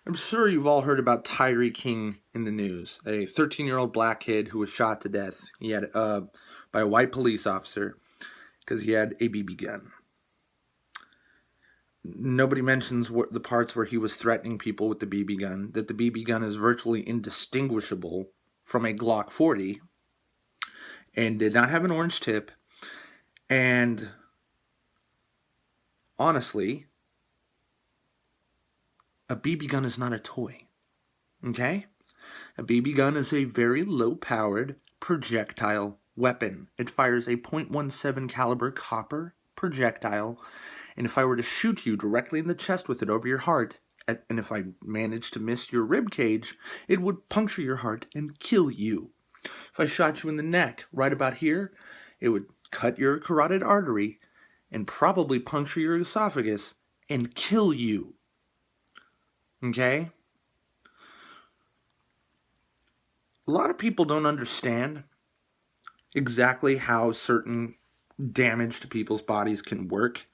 I'm sure you've all heard about Tyree in the news, a 13-year-old black kid who was shot to death. He had by a white police officer because he had a BB gun. Nobody mentions the parts where he was threatening people with the BB gun, that the BB gun is virtually indistinguishable from a Glock 40 and did not have an orange tip. And honestly, a BB gun is not a toy. Okay? A BB gun is a very low-powered projectile weapon. It fires a .17 caliber copper projectile, and if I were to shoot you directly in the chest with it over your heart, and if I managed to miss your rib cage, it would puncture your heart and kill you. If I shot you in the neck, right about here, it would cut your carotid artery and probably puncture your esophagus and kill you. Okay? A lot of people don't understand exactly how certain damage to people's bodies can work,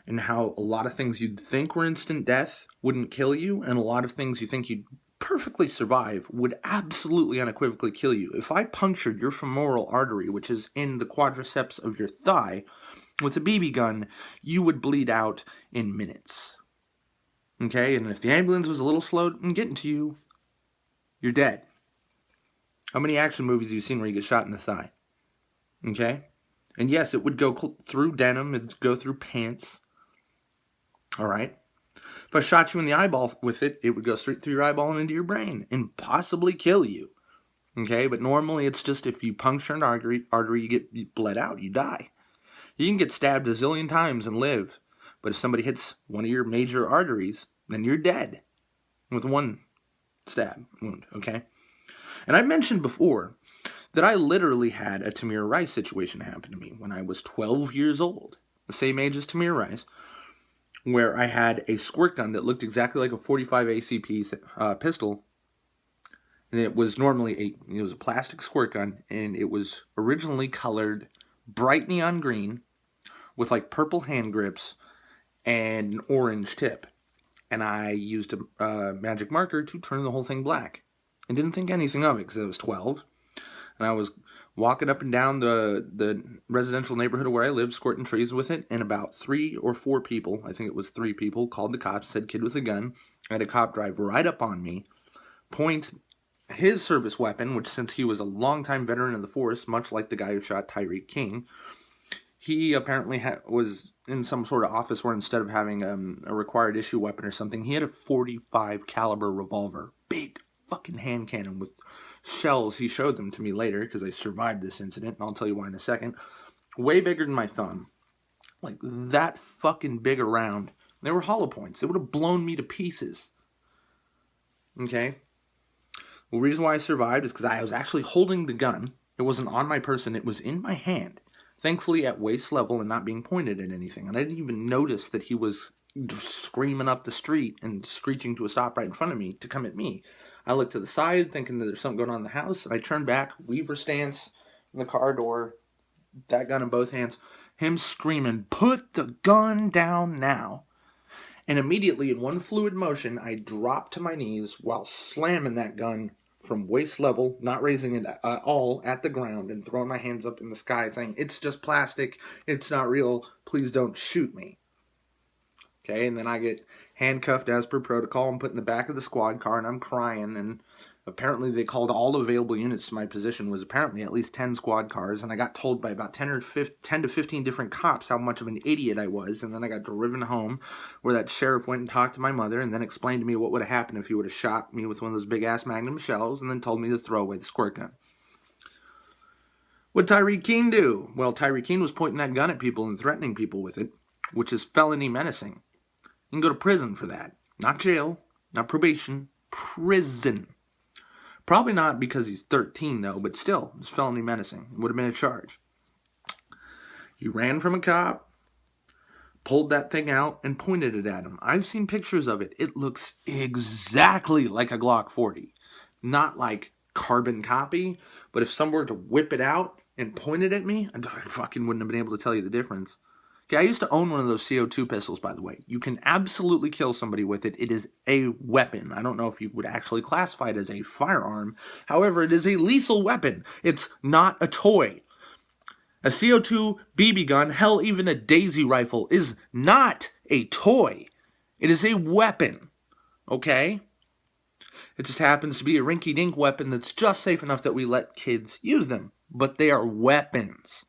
and how a lot of things you'd think were instant death wouldn't kill you, and a lot of things you think you'd perfectly survive would absolutely unequivocally kill you. If I punctured your femoral artery, which is in the quadriceps of your thigh, with a BB gun, you would bleed out in minutes. Okay, and if the ambulance was a little slow in getting to you, you're dead. How many action movies have you seen where you get shot in the thigh? Okay? And yes, it would go through denim, it would go through pants. Alright? If I shot you in the eyeball with it, it would go straight through your eyeball and into your brain and possibly kill you. Okay? But normally it's just if you puncture an artery, you get bled out, you die. You can get stabbed a zillion times and live. But if somebody hits one of your major arteries, then you're dead with one stab wound. Okay? And I mentioned before that I literally had a Tamir Rice situation happen to me when I was 12 years old, the same age as Tamir Rice, where I had a squirt gun that looked exactly like a 45 ACP pistol, and it was normally it was a plastic squirt gun, and it was originally colored bright neon green with like purple hand grips and an orange tip, and I used a magic marker to turn the whole thing black. I didn't think anything of it because I was 12, and I was walking up and down the residential neighborhood where I lived, squirting trees with it, and about 3 or 4 people, I think it was 3 people, called the cops, said kid with a gun. I had a cop drive right up on me, point his service weapon, which since he was a longtime veteran of the force, much like the guy who shot Tyree, he apparently was in some sort of office where instead of having a required issue weapon or something, he had a 45 caliber revolver, big fucking hand cannon with shells. He showed them to me later because I survived this incident, and I'll tell you why in a second. Way bigger than my thumb, like that fucking big around. They were hollow points. It would have blown me to pieces. Okay. The reason why I survived is because I was actually holding the gun. It wasn't on my person. It was in my hand. Thankfully at waist level and not being pointed at anything. And I didn't even notice that he was screaming up the street and screeching to a stop right in front of me to come at me. I looked to the side thinking that there's something going on in the house, and I turned back, Weaver stance in the car door, that gun in both hands, him screaming, "Put the gun down now." And immediately in one fluid motion, I dropped to my knees while slamming that gun from waist level, not raising it at all, at the ground, and throwing my hands up in the sky saying, "It's just plastic, it's not real, please don't shoot me." Okay, and then I get handcuffed as per protocol and put in the back of the squad car, and I'm crying, and apparently they called all available units to my position, was apparently at least 10 squad cars, and I got told by about 10 to 15 different cops how much of an idiot I was, and then I got driven home where that sheriff went and talked to my mother and then explained to me what would have happened if he would have shot me with one of those big-ass Magnum shells and then told me to throw away the squirt gun. What'd Tyree do? Well, Tyree was pointing that gun at people and threatening people with it, which is felony menacing. You can go to prison for that. Not jail, not probation, prison. Probably not because he's 13, though, but still, it's felony menacing. It would have been a charge. He ran from a cop, pulled that thing out, and pointed it at him. I've seen pictures of it. It looks exactly like a Glock 40. Not like carbon copy, but if someone were to whip it out and point it at me, I fucking wouldn't have been able to tell you the difference. Okay, I used to own one of those CO2 pistols, by the way. You can absolutely kill somebody with it. It is a weapon. I don't know if you would actually classify it as a firearm. However, it is a lethal weapon. It's not a toy. A CO2 BB gun, hell, even a Daisy rifle, is not a toy. It is a weapon. Okay? It just happens to be a rinky-dink weapon that's just safe enough that we let kids use them. But they are weapons.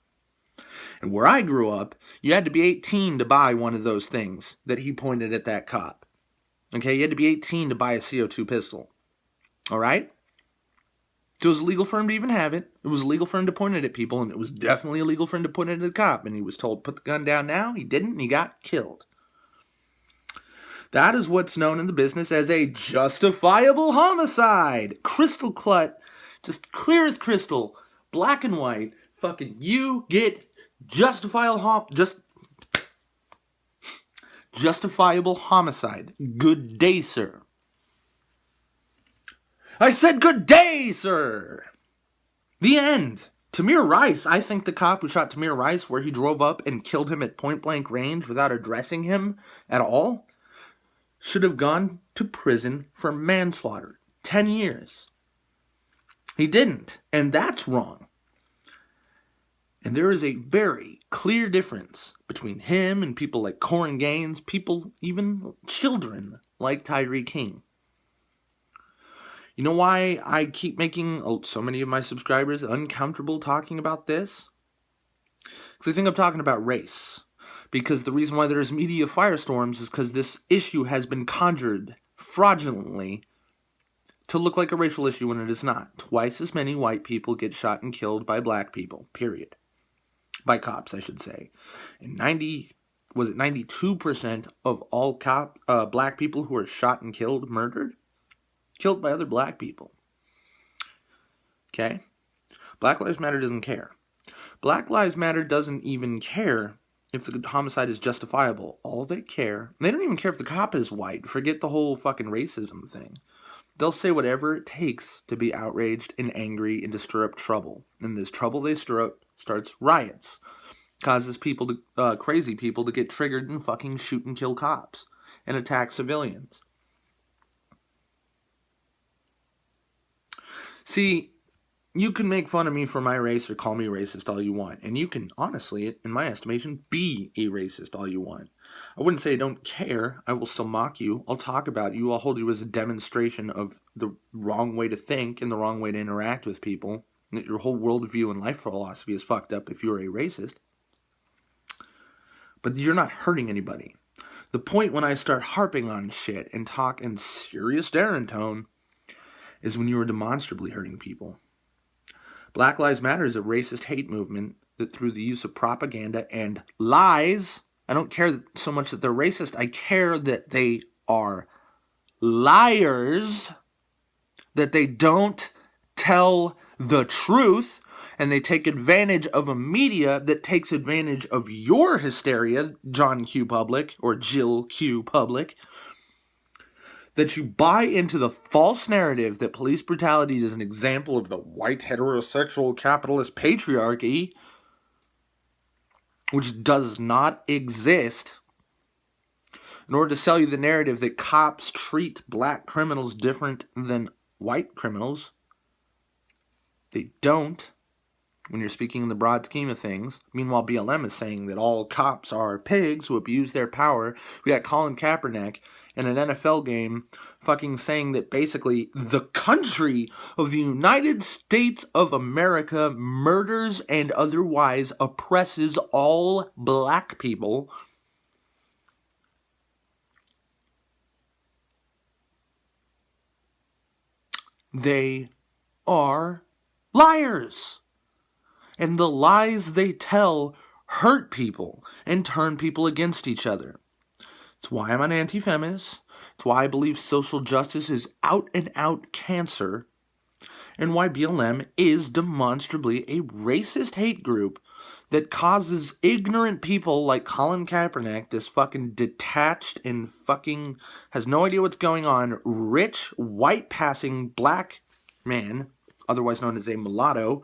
And where I grew up, you had to be 18 to buy one of those things that he pointed at that cop. Okay, you had to be 18 to buy a CO2 pistol. All right? So it was illegal for him to even have it. It was illegal for him to point it at people, and it was definitely illegal for him to point it at the cop. And he was told, put the gun down now. He didn't, and he got killed. That is what's known in the business as a justifiable homicide. Crystal clear, just clear as crystal, black and white. Fucking you get justifiable homicide. Good day, sir. I said good day, sir. The end. Tamir Rice, I think the cop who shot Tamir Rice, where he drove up and killed him at point blank range without addressing him at all, should have gone to prison for manslaughter. 10 years. He didn't, and that's wrong. And there is a very clear difference between him and people like Corin Gaines, people, even children like Tyree King. You know why I keep making so many of my subscribers uncomfortable talking about this? Because I think I'm talking about race. Because the reason why there's media firestorms is because this issue has been conjured fraudulently to look like a racial issue when it is not. Twice as many white people get shot and killed by black people, period. By cops, I should say. And 92% of all black people who are shot and killed, murdered, killed by other black people. Okay? Black Lives Matter doesn't care. Black Lives Matter doesn't even care if the homicide is justifiable. All they care, they don't even care if the cop is white. Forget the whole fucking racism thing. They'll say whatever it takes to be outraged and angry and to stir up trouble. And this trouble they stir up starts riots. Causes crazy people to get triggered and fucking shoot and kill cops. And attack civilians. See, you can make fun of me for my race or call me racist all you want. And you can, honestly, in my estimation, be a racist all you want. I wouldn't say I don't care. I will still mock you. I'll talk about you. I'll hold you as a demonstration of the wrong way to think and the wrong way to interact with people. That your whole worldview and life philosophy is fucked up if you're a racist. But you're not hurting anybody. The point when I start harping on shit and talk in serious Darren tone is when you are demonstrably hurting people. Black Lives Matter is a racist hate movement that through the use of propaganda and lies, I don't care so much that they're racist, I care that they are liars, that they don't tell the truth, and they take advantage of a media that takes advantage of your hysteria, John Q. Public, or Jill Q. Public, that you buy into the false narrative that police brutality is an example of the white heterosexual capitalist patriarchy, which does not exist, in order to sell you the narrative that cops treat black criminals different than white criminals. They don't, when you're speaking in the broad scheme of things. Meanwhile, BLM is saying that all cops are pigs who abuse their power. We got Colin Kaepernick in an NFL game fucking saying that basically the country of the United States of America murders and otherwise oppresses all black people. They are liars. And the lies they tell hurt people and turn people against each other. It's why I'm an anti-feminist. It's why I believe social justice is out and out cancer. And why BLM is demonstrably a racist hate group that causes ignorant people like Colin Kaepernick, this fucking detached and fucking has no idea what's going on, rich, white-passing black man, otherwise known as a mulatto,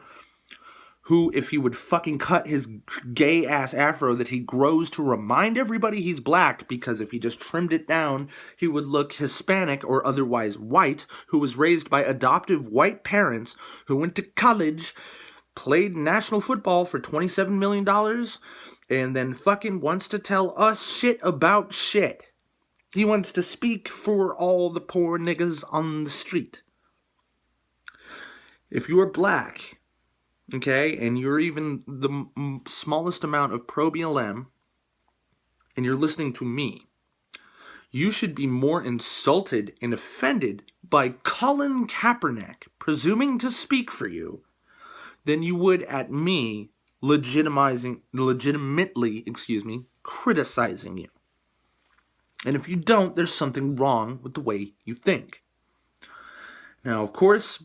who, if he would fucking cut his gay-ass afro that he grows to remind everybody he's black, because if he just trimmed it down, he would look Hispanic or otherwise white, who was raised by adoptive white parents, who went to college, played national football for $27 million, and then fucking wants to tell us shit about shit. He wants to speak for all the poor niggas on the street. If you are black, okay, and you're even the smallest amount of pro-BLM, and you're listening to me, you should be more insulted and offended by Colin Kaepernick presuming to speak for you than you would at me legitimately, criticizing you. And if you don't, there's something wrong with the way you think. Now, of course,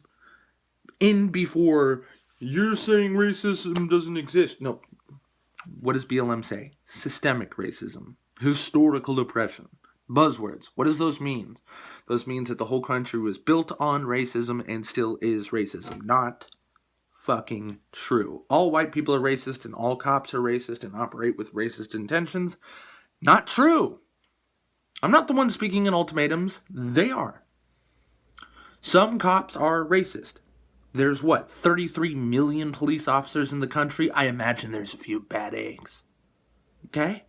before you're saying racism doesn't exist. No. What does BLM say? Systemic racism. Historical oppression. Buzzwords. What does those mean? Those means that the whole country was built on racism and still is racism. Not fucking true. All white people are racist and all cops are racist and operate with racist intentions. Not true. I'm not the one speaking in ultimatums. They are. Some cops are racist. There's 33 million police officers in the country? I imagine there's a few bad eggs. Okay?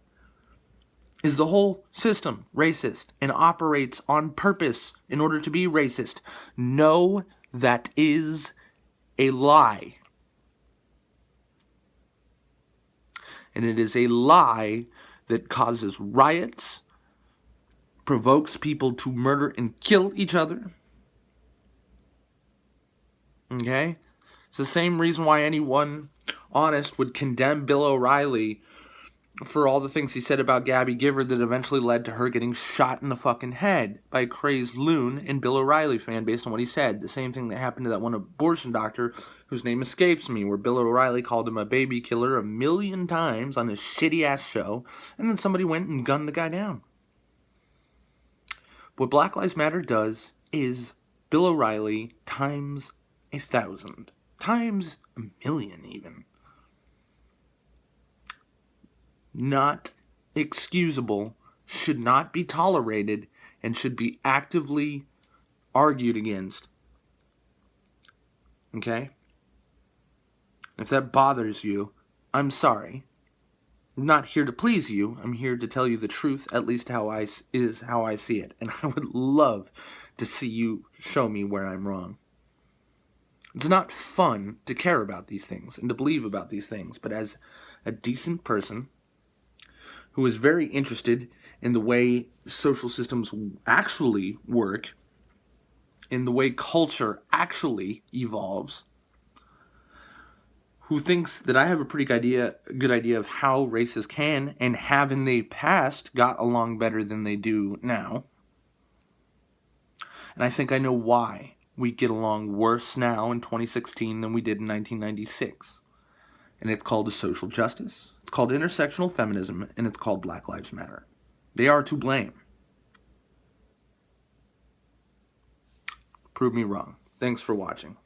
Is the whole system racist and operates on purpose in order to be racist? No, that is a lie. And it is a lie that causes riots, provokes people to murder and kill each other. Okay? It's the same reason why anyone honest would condemn Bill O'Reilly for all the things he said about Gabby Gifford that eventually led to her getting shot in the fucking head by a crazed loon and Bill O'Reilly fan based on what he said. The same thing that happened to that one abortion doctor whose name escapes me, where Bill O'Reilly called him a baby killer 1,000,000 times on his shitty-ass show, and then somebody went and gunned the guy down. What Black Lives Matter does is Bill O'Reilly times 1,000, times 1,000,000 even. Not excusable, should not be tolerated, and should be actively argued against. Okay? If that bothers you, I'm sorry. I'm not here to please you. I'm here to tell you the truth, at least how I see it. And I would love to see you show me where I'm wrong. It's not fun to care about these things and to believe about these things, but as a decent person who is very interested in the way social systems actually work, in the way culture actually evolves, who thinks that I have a pretty good idea of how races can and have in the past got along better than they do now. And I think I know why we get along worse now in 2016 than we did in 1996. And it's called social justice, it's called intersectional feminism, and it's called Black Lives Matter. They are to blame. Prove me wrong. Thanks for watching.